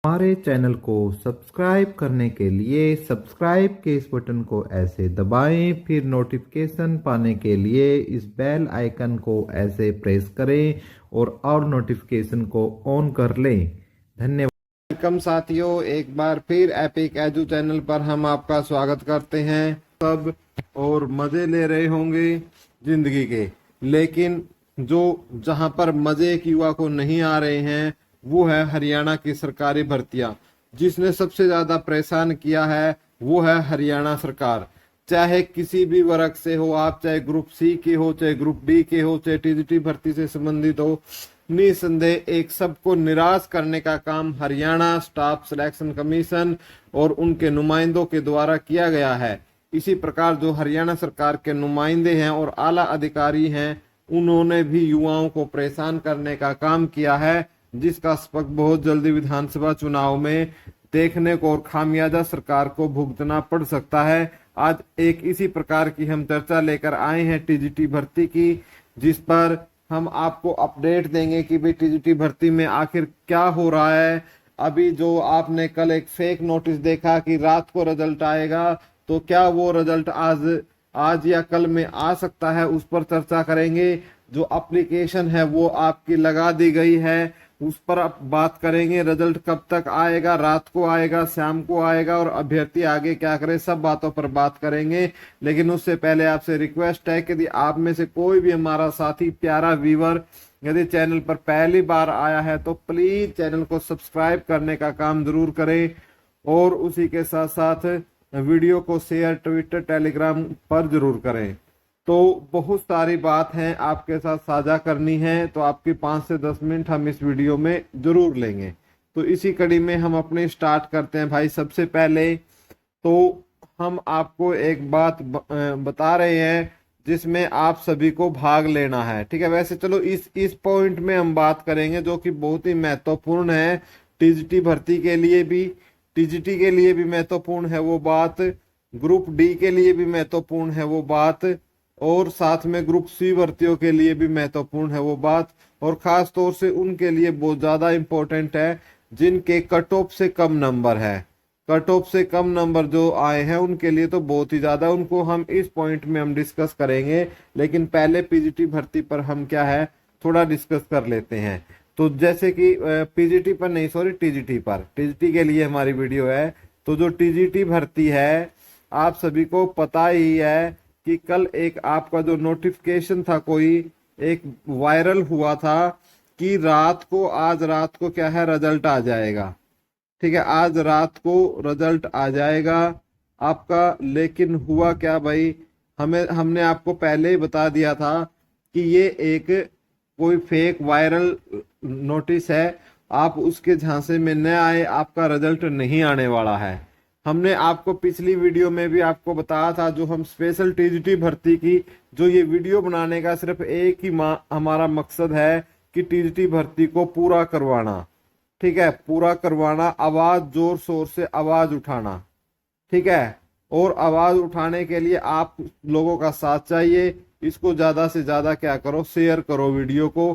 हमारे चैनल को सब्सक्राइब करने के लिए सब्सक्राइब के इस बटन को ऐसे दबाएं, फिर नोटिफिकेशन पाने के लिए इस बेल आइकन को ऐसे प्रेस करें और नोटिफिकेशन को ऑन कर लें। धन्यवाद। वेलकम साथियों, एक बार फिर एपिक एजू चैनल पर हम आपका स्वागत करते हैं। सब और मज़े ले रहे होंगे जिंदगी के, लेकिन जहां पर मज़े एक युवा को नहीं आ रहे हैं वो है हरियाणा की सरकारी भर्तियां। जिसने सबसे ज्यादा परेशान किया है वो है हरियाणा सरकार। चाहे किसी भी वर्ग से हो आप, चाहे ग्रुप सी के हो, चाहे ग्रुप डी के हो, चाहे टीजीटी भर्ती से संबंधित हो, निसंदेह एक सबको निराश करने का काम हरियाणा स्टाफ सिलेक्शन कमीशन और उनके नुमाइंदों के द्वारा किया गया है। इसी प्रकार जो हरियाणा सरकार के नुमाइंदे हैं और आला अधिकारी हैं, उन्होंने भी युवाओं को परेशान करने का काम किया है, जिसका स्पष्ट बहुत जल्दी विधानसभा चुनाव में देखने को और खामियाजा सरकार को भुगतना पड़ सकता है। आज एक इसी प्रकार की हम चर्चा लेकर आए हैं टीजीटी भर्ती की, जिस पर हम आपको अपडेट देंगे कि भाई टीजीटी भर्ती में आखिर क्या हो रहा है। अभी जो आपने कल एक फेक नोटिस देखा कि रात को रिजल्ट आएगा, तो क्या वो रिजल्ट आज या कल में आ सकता है, उस पर चर्चा करेंगे। जो एप्लीकेशन है वो आपकी लगा दी गई है, उस पर अब बात करेंगे। रिजल्ट कब तक आएगा, रात को आएगा, शाम को आएगा, और अभ्यर्थी आगे क्या करे, सब बातों पर बात करेंगे। लेकिन उससे पहले आपसे रिक्वेस्ट है कि यदि आप में से कोई भी हमारा साथी प्यारा व्यूअर यदि चैनल पर पहली बार आया है तो प्लीज चैनल को सब्सक्राइब करने का काम जरूर करें, और उसी के साथ साथ वीडियो को शेयर ट्विटर टेलीग्राम पर जरूर करें। तो बहुत सारी बात हैं आपके साथ साझा करनी है, तो आपकी 5 से 10 मिनट हम इस वीडियो में जरूर लेंगे। तो इसी कड़ी में हम अपने स्टार्ट करते हैं भाई। सबसे पहले तो हम आपको एक बात बता रहे हैं जिसमें आप सभी को भाग लेना है, ठीक है। वैसे चलो इस पॉइंट में हम बात करेंगे जो कि बहुत ही महत्वपूर्ण है टीजीटी भर्ती के लिए भी, टीजीटी के लिए भी महत्वपूर्ण है वो बात, ग्रुप डी के लिए भी महत्वपूर्ण है वो बात, और साथ में ग्रुप सी भर्तियों के लिए भी महत्वपूर्ण है वो बात, और खास तौर से उनके लिए बहुत ज्यादा इंपॉर्टेंट है जिनके कट ऑफ से कम नंबर है। कट ऑफ से कम नंबर जो आए हैं उनके लिए तो बहुत ही ज्यादा, उनको हम इस पॉइंट में हम डिस्कस करेंगे। लेकिन पहले पीजीटी भर्ती पर हम क्या है थोड़ा डिस्कस कर लेते हैं। तो जैसे कि पीजीटी पर नहीं, सॉरी टीजीटी पर, टीजीटी के लिए हमारी वीडियो है। तो जो टीजीटी भर्ती है, आप सभी को पता ही है कि कल एक आपका जो नोटिफिकेशन था कोई एक वायरल हुआ था कि आज रात को क्या है रिजल्ट आ जाएगा, ठीक है। आज रात को रिजल्ट आ जाएगा आपका। लेकिन हुआ क्या भाई, हमने आपको पहले ही बता दिया था कि ये एक कोई फेक वायरल नोटिस है, आप उसके झांसे में न आए, आपका रिजल्ट नहीं आने वाला है। हमने आपको पिछली वीडियो में भी आपको बताया था, जो हम स्पेशल टीजीटी भर्ती की जो ये वीडियो बनाने का सिर्फ एक ही हमारा मकसद है कि टीजीटी भर्ती को पूरा करवाना, ठीक है, पूरा करवाना, आवाज जोर शोर से आवाज उठाना, ठीक है। और आवाज उठाने के लिए आप लोगों का साथ चाहिए। इसको ज्यादा से ज्यादा क्या करो, शेयर करो वीडियो को,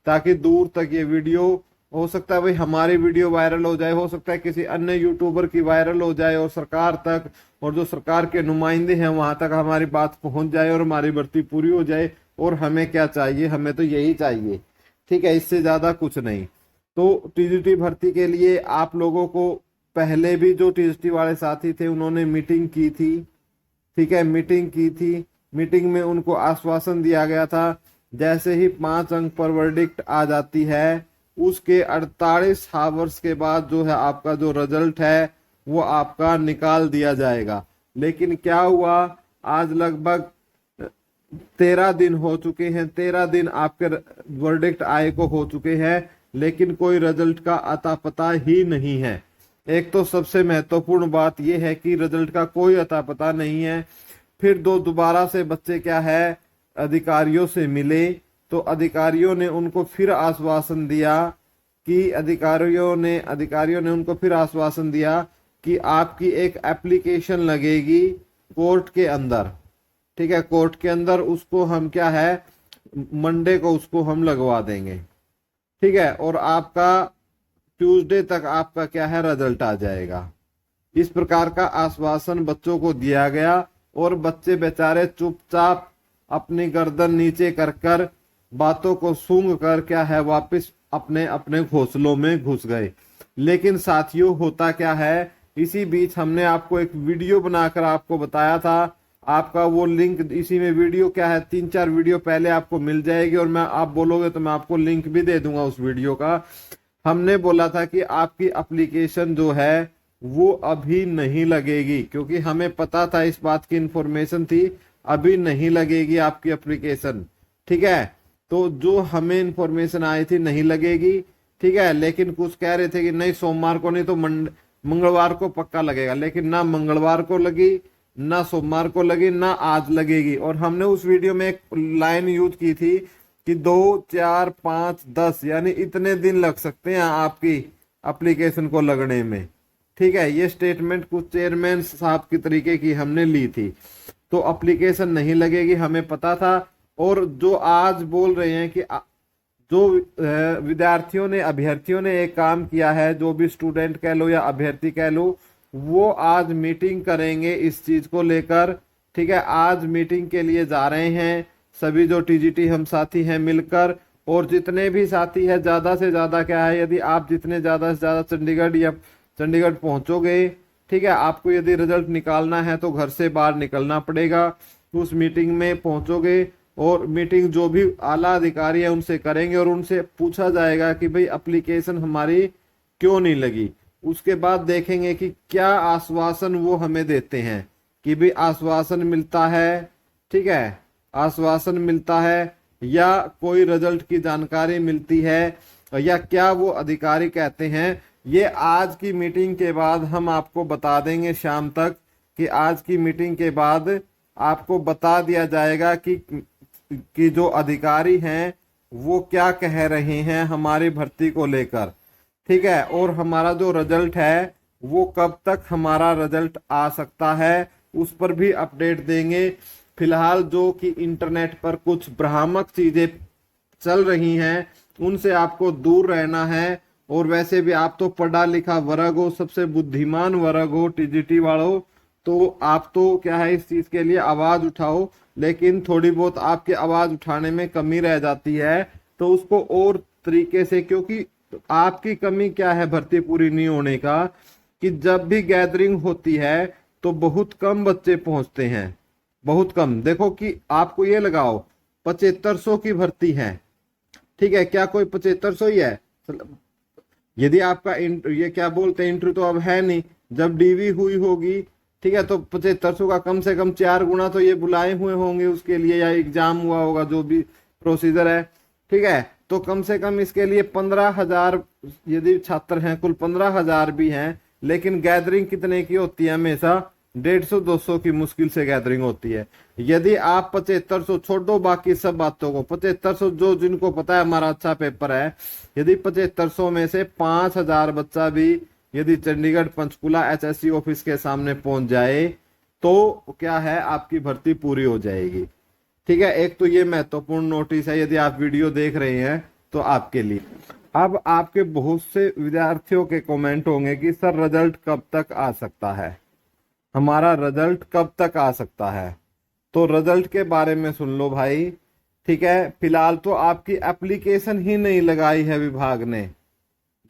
ताकि दूर तक ये वीडियो, हो सकता है भाई हमारी वीडियो वायरल हो जाए, हो सकता है किसी अन्य यूट्यूबर की वायरल हो जाए और सरकार तक, और जो सरकार के नुमाइंदे हैं वहां तक हमारी बात पहुंच जाए और हमारी भर्ती पूरी हो जाए। और हमें क्या चाहिए, हमें तो यही चाहिए, ठीक है, इससे ज्यादा कुछ नहीं। तो टीजीटी भर्ती के लिए आप लोगों को पहले भी जो टीजीटी वाले साथी थे उन्होंने मीटिंग की थी, ठीक है, मीटिंग की थी। मीटिंग में उनको आश्वासन दिया गया था जैसे ही 5 अंक पर वर्डिक्ट आ जाती है उसके 48 आवर्स के बाद जो है आपका जो रिजल्ट है वो आपका निकाल दिया जाएगा। लेकिन क्या हुआ, आज लगभग 13 दिन हो चुके हैं, 13 दिन आपके वर्डिक्ट आए को हो चुके हैं, लेकिन कोई रिजल्ट का अता पता ही नहीं है। एक तो सबसे महत्वपूर्ण बात यह है कि रिजल्ट का कोई अता पता नहीं है। फिर दोबारा से बच्चे क्या है अधिकारियों से मिले, तो अधिकारियों ने उनको फिर आश्वासन दिया कि अधिकारियों ने उनको फिर आश्वासन दिया कि आपकी एक एप्लीकेशन लगेगी कोर्ट के अंदर, ठीक है, कोर्ट के अंदर, उसको हम क्या है मंडे को उसको हम लगवा देंगे, ठीक है। और आपका ट्यूसडे तक आपका क्या है रिजल्ट आ जाएगा। इस प्रकार का आश्वासन बच्चों को दिया गया और बच्चे बेचारे चुपचाप अपनी गर्दन नीचे कर बातों को सूंघ कर क्या है वापस अपने अपने घोंसलों में घुस गए। लेकिन साथियों होता क्या है, इसी बीच हमने आपको एक वीडियो बनाकर आपको बताया था, आपका वो लिंक इसी में वीडियो क्या है 3-4 वीडियो पहले आपको मिल जाएगी और मैं आप बोलोगे तो मैं आपको लिंक भी दे दूंगा उस वीडियो का। हमने बोला था कि आपकी एप्लीकेशन जो है वो अभी नहीं लगेगी, क्योंकि हमें पता था, इस बात की इंफॉर्मेशन थी, अभी नहीं लगेगी आपकी एप्लीकेशन। ठीक है, तो जो हमें इंफॉर्मेशन आई थी नहीं लगेगी। ठीक है, लेकिन कुछ कह रहे थे कि नहीं सोमवार को नहीं तो मंगलवार को पक्का लगेगा, लेकिन ना मंगलवार को लगी, ना सोमवार को लगी, ना आज लगेगी। और हमने उस वीडियो में एक लाइन यूज की थी कि 2, 4, 5, 10 यानी इतने दिन लग सकते हैं आपकी एप्लीकेशन को लगने में। ठीक है, ये स्टेटमेंट कुछ चेयरमैन साहब की तरीके की हमने ली थी। तो एप्लीकेशन नहीं लगेगी हमें पता था। और जो आज बोल रहे हैं कि जो विद्यार्थियों ने अभ्यर्थियों ने एक काम किया है, जो भी स्टूडेंट कह लो या अभ्यर्थी कह लो, वो आज मीटिंग करेंगे इस चीज को लेकर। ठीक है, आज मीटिंग के लिए जा रहे हैं सभी जो टीजीटी हम साथी हैं मिलकर, और जितने भी साथी हैं ज्यादा से ज्यादा क्या है, यदि आप जितने ज्यादा से ज्यादा चंडीगढ़ पहुंचोगे, ठीक है, आपको यदि रिजल्ट निकालना है तो घर से बाहर निकलना पड़ेगा। उस मीटिंग में पहुंचोगे और मीटिंग जो भी आला अधिकारी है उनसे करेंगे और उनसे पूछा जाएगा कि भाई एप्लीकेशन हमारी क्यों नहीं लगी। उसके बाद देखेंगे कि क्या आश्वासन वो हमें देते हैं कि भाई आश्वासन मिलता है, ठीक है, आश्वासन मिलता है या कोई रिजल्ट की जानकारी मिलती है या क्या वो अधिकारी कहते हैं। ये आज की मीटिंग के बाद हम आपको बता देंगे शाम तक, कि आज की मीटिंग के बाद आपको बता दिया जाएगा कि जो अधिकारी हैं वो क्या कह रहे हैं हमारी भर्ती को लेकर। ठीक है, और हमारा जो रिजल्ट है वो कब तक हमारा रिजल्ट आ सकता है उस पर भी अपडेट देंगे। फिलहाल जो कि इंटरनेट पर कुछ भ्रामक चीजें चल रही हैं उनसे आपको दूर रहना है। और वैसे भी आप तो पढ़ा लिखा वर्ग हो, सबसे बुद्धिमान वर्ग हो टीजीटी वालों, तो आप तो क्या है इस चीज के लिए आवाज उठाओ। लेकिन थोड़ी बहुत आपकी आवाज उठाने में कमी रह जाती है तो उसको और तरीके से, क्योंकि आपकी कमी क्या है भर्ती पूरी नहीं होने का, कि जब भी गैदरिंग होती है तो बहुत कम बच्चे पहुंचते हैं, बहुत कम। देखो कि आपको ये लगाओ 7500 की भर्ती है, ठीक है, क्या कोई 7500 ही है? यदि आपका ये क्या बोलते हैं इंटरव्यू तो अब है नहीं, जब डीवी हुई होगी, ठीक है, तो 7500 का कम से कम 4 गुना तो ये बुलाए हुए होंगे उसके लिए, या एग्जाम हुआ होगा, जो भी प्रोसीजर है। ठीक है, तो कम से कम इसके लिए 15,000 यदि छात्र हैं, कुल 15,000 भी हैं, लेकिन गैदरिंग कितने की होती है? हमेशा 150-200 की मुश्किल से गैदरिंग होती है। यदि आप 7500 छोड़ो बाकी सब बातों को, 7500 जो जिनको पता है हमारा अच्छा पेपर है, यदि 7500 में से 5000 बच्चा भी यदि चंडीगढ़ पंचकुला एचएससी ऑफिस के सामने पहुंच जाए तो क्या है आपकी भर्ती पूरी हो जाएगी। ठीक है, एक तो ये महत्वपूर्ण नोटिस है यदि आप वीडियो देख रहे हैं तो आपके लिए। अब आपके बहुत से विद्यार्थियों के कमेंट होंगे कि सर रिजल्ट कब तक आ सकता है, हमारा रिजल्ट कब तक आ सकता है? तो रिजल्ट के बारे में सुन लो भाई। ठीक है, फिलहाल तो आपकी एप्लीकेशन ही नहीं लगाई है विभाग ने,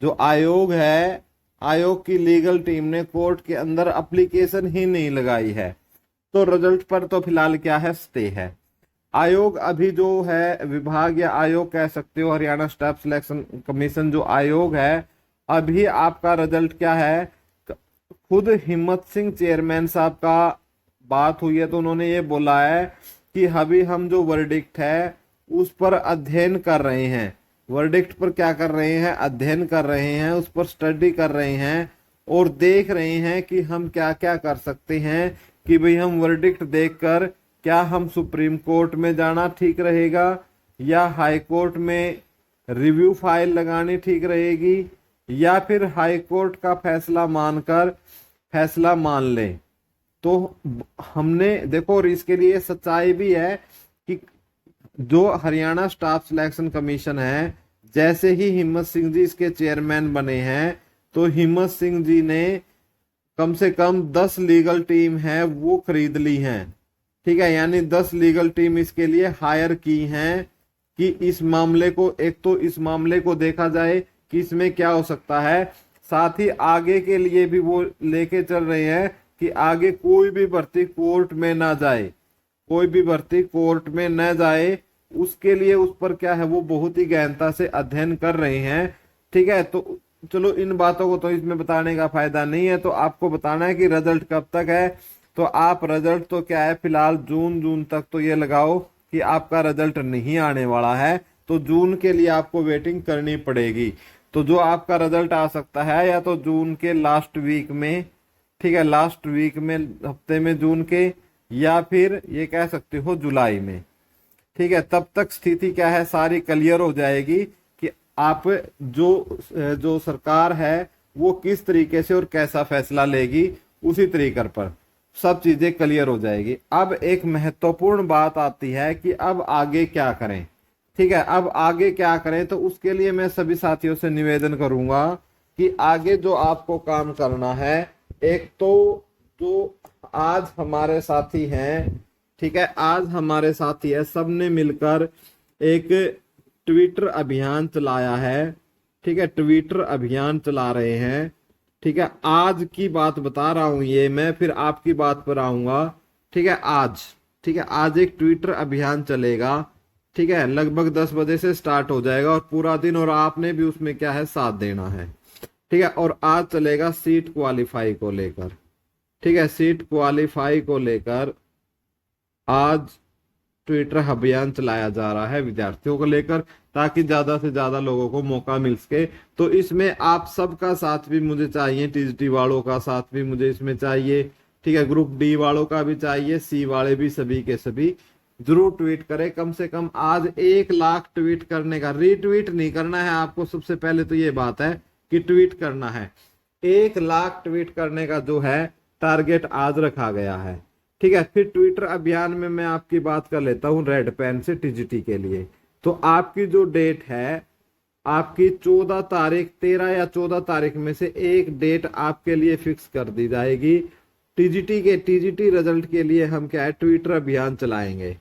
जो आयोग है, आयोग की लीगल टीम ने कोर्ट के अंदर एप्लीकेशन ही नहीं लगाई है, तो रिजल्ट पर तो फिलहाल क्या है, स्टे है। आयोग अभी जो है विभाग या आयोग कह सकते हो, हरियाणा स्टाफ सिलेक्शन कमीशन जो आयोग है, अभी आपका रिजल्ट क्या है, खुद हिम्मत सिंह चेयरमैन साहब का बात हुई है तो उन्होंने ये बोला है कि अभी हम जो वर्डिक्ट है उस पर अध्ययन कर रहे हैं। वर्डिक्ट पर क्या कर रहे हैं? अध्ययन कर रहे हैं, उस पर स्टडी कर रहे हैं और देख रहे हैं कि हम क्या क्या कर सकते हैं, कि भाई हम वर्डिक्ट देखकर क्या हम सुप्रीम कोर्ट में जाना ठीक रहेगा या हाई कोर्ट में रिव्यू फाइल लगानी ठीक रहेगी, या फिर हाई कोर्ट का फैसला मानकर फैसला मान लें। तो हमने देखो, और इसके लिए सच्चाई भी है कि जो हरियाणा स्टाफ सिलेक्शन कमीशन है जैसे ही हिम्मत सिंह जी इसके चेयरमैन बने हैं तो हिम्मत सिंह जी ने कम से कम 10 लीगल टीम है वो खरीद ली हैं। ठीक है, यानी 10 लीगल टीम इसके लिए हायर की हैं कि इस मामले को, एक तो इस मामले को देखा जाए कि इसमें क्या हो सकता है, साथ ही आगे के लिए भी वो लेके चल रहे हैं कि आगे कोई भी भर्ती कोर्ट में ना जाए, कोई भी भर्ती कोर्ट में न जाए, उसके लिए उस पर क्या है वो बहुत ही गहनता से अध्ययन कर रहे हैं। ठीक है, तो चलो इन बातों को तो इसमें बताने का फायदा नहीं है, तो आपको बताना है कि रिजल्ट कब तक है। तो आप रिजल्ट तो क्या है फिलहाल जून तक तो ये लगाओ कि आपका रिजल्ट नहीं आने वाला है, तो जून के लिए आपको वेटिंग करनी पड़ेगी। तो जो आपका रिजल्ट आ सकता है या तो जून के लास्ट वीक में, ठीक है, लास्ट वीक में, हफ्ते में जून के, या फिर ये कह सकते हो जुलाई में। ठीक है, तब तक स्थिति क्या है सारी क्लियर हो जाएगी कि आप जो सरकार है वो किस तरीके से और कैसा फैसला लेगी, उसी तरीके पर सब चीजें क्लियर हो जाएगी। अब एक महत्वपूर्ण बात आती है कि अब आगे क्या करें। ठीक है, अब आगे क्या करें, तो उसके लिए मैं सभी साथियों से निवेदन करूंगा कि आगे जो आपको काम करना है, एक तो जो आज हमारे साथी हैं, ठीक है, आज हमारे साथी है, सबने मिलकर एक ट्विटर अभियान चलाया है। ठीक है, ट्विटर अभियान चला रहे हैं। ठीक है, आज की बात बता रहा हूं ये मैं, फिर आपकी बात पर आऊंगा। ठीक है, आज, ठीक है, आज एक ट्विटर अभियान चलेगा। ठीक है, लगभग 10 बजे से स्टार्ट हो जाएगा और पूरा दिन, और आपने भी उसमें क्या है साथ देना है। ठीक है, और आज चलेगा सीट क्वालिफाई को लेकर। ठीक है, सीट क्वालिफाई को लेकर आज ट्विटर अभियान चलाया जा रहा है विद्यार्थियों को लेकर, ताकि ज्यादा से ज्यादा लोगों को मौका मिल सके। तो इसमें आप सबका साथ भी मुझे चाहिए, टीजीटी वालों का साथ भी मुझे इसमें चाहिए। ठीक है, ग्रुप डी वालों का भी चाहिए, सी वाले भी, सभी के सभी जरूर ट्वीट करें। कम से कम आज 1 लाख ट्वीट करने का, रीट्वीट नहीं करना है आपको, सबसे पहले तो ये बात है कि ट्वीट करना है। 1 लाख ट्वीट करने का जो है टारगेट आज रखा गया है। ठीक है, फिर ट्विटर अभियान में मैं आपकी बात कर लेता हूं रेड पेन से टीजीटी के लिए। तो आपकी जो डेट है, आपकी 14 तारीख, 13 या 14 तारीख में से एक डेट आपके लिए फिक्स कर दी जाएगी। टीजीटी रिजल्ट के लिए हम क्या है ट्विटर अभियान चलाएंगे।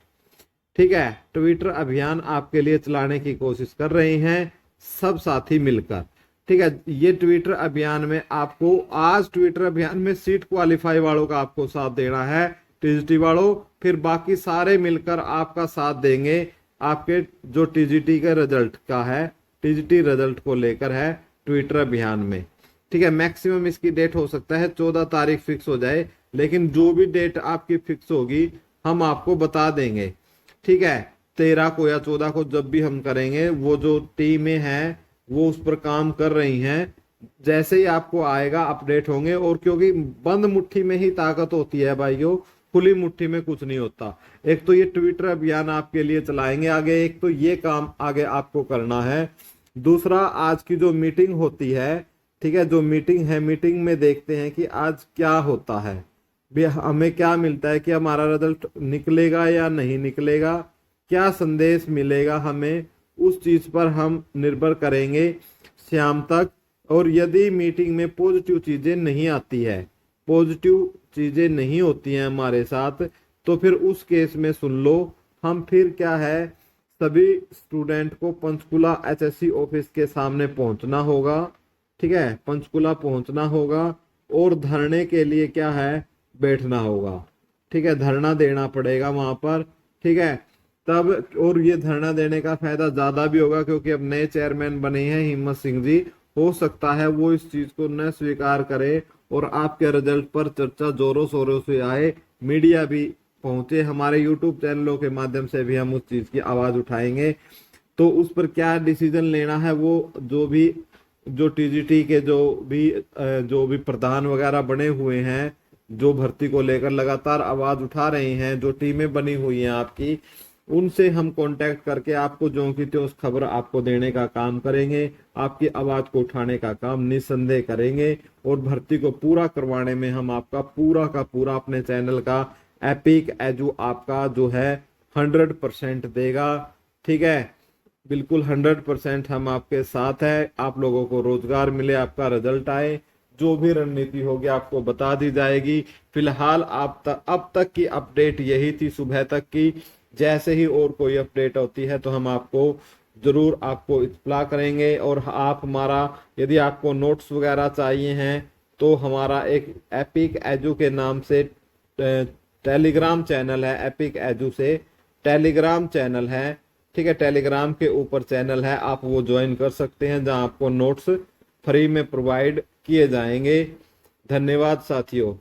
ठीक है, ट्विटर अभियान आपके लिए चलाने की कोशिश कर रहे हैं सब साथी मिलकर। ठीक है, ये ट्विटर अभियान में आपको, आज ट्विटर अभियान में सीट क्वालिफाई वालों का आपको साथ देना है, टीजीटी वालों, फिर बाकी सारे मिलकर आपका साथ देंगे आपके जो टीजीटी के रिजल्ट का है, टीजीटी रिजल्ट को लेकर है ट्विटर अभियान में। ठीक है, मैक्सिमम इसकी डेट हो सकता है 14 तारीख फिक्स हो जाए, लेकिन जो भी डेट आपकी फिक्स होगी हम आपको बता देंगे। ठीक है, 13 को या 14 को जब भी हम करेंगे, वो जो टीमें हैं वो उस पर काम कर रही हैं, जैसे ही आपको आएगा अपडेट होंगे। और क्योंकि बंद मुट्ठी में ही ताकत होती है भाइयों, खुली मुट्ठी में कुछ नहीं होता। एक तो ये ट्विटर अभियान आपके लिए चलाएंगे आगे, एक तो ये काम आगे आपको करना है। दूसरा, आज की जो मीटिंग होती है, ठीक है, जो मीटिंग है, मीटिंग में देखते हैं कि आज क्या होता है, भी हमें क्या मिलता है, कि हमारा रिजल्ट निकलेगा या नहीं निकलेगा, क्या संदेश मिलेगा हमें, उस चीज पर हम निर्भर करेंगे शाम तक। और यदि मीटिंग में पॉजिटिव चीजें नहीं आती है, पॉजिटिव चीजें नहीं होती हैं हमारे साथ, तो फिर उस केस में सुन लो, हम फिर क्या है सभी स्टूडेंट को पंचकुला एचएससी ऑफिस के सामने पहुंचना होगा। ठीक है, पंचकुला पहुंचना होगा और धरने के लिए क्या है बैठना होगा। ठीक है, धरना देना पड़ेगा वहां पर। ठीक है, तब, और ये धरना देने का फायदा ज्यादा भी होगा क्योंकि अब नए चेयरमैन बने हैं हिम्मत सिंह जी, हो सकता है वो इस चीज को न स्वीकार करे और आपके रिजल्ट पर चर्चा जोरों शोरों से आए, मीडिया भी पहुंचे, हमारे यूट्यूब चैनलों के माध्यम से भी हम उस चीज की आवाज उठाएंगे। तो उस पर क्या डिसीजन लेना है, वो जो टीजीटी के जो भी प्रधान वगैरह बने हुए हैं, जो भर्ती को लेकर लगातार आवाज उठा रहे हैं, जो टीमें बनी हुई हैं आपकी, उनसे हम कांटेक्ट करके आपको जो की त्यों खबर आपको देने का काम करेंगे, आपकी आवाज को उठाने का काम निस्संदेह करेंगे और भर्ती को पूरा करवाने में हम आपका पूरा का पूरा अपने चैनल का एपिक एजू आपका जो है 100% देगा। ठीक है, बिल्कुल 100% हम आपके साथ हैं। आप लोगों को रोजगार मिले, आपका रिजल्ट आए, जो भी रणनीति होगी आपको बता दी जाएगी। फिलहाल अब तक की अपडेट यही थी सुबह तक की। जैसे ही और कोई अपडेट होती है तो हम आपको जरूर आपको इत्तला करेंगे। और आप हमारा, यदि आपको नोट्स वगैरह चाहिए हैं तो हमारा एक एपिक एजू के नाम से टेलीग्राम चैनल है। एपिक एजू से टेलीग्राम चैनल है, ठीक है, टेलीग्राम के ऊपर चैनल है, आप वो ज्वाइन कर सकते हैं जहां आपको नोट्स फ्री में प्रोवाइड किए जाएंगे। धन्यवाद साथियों।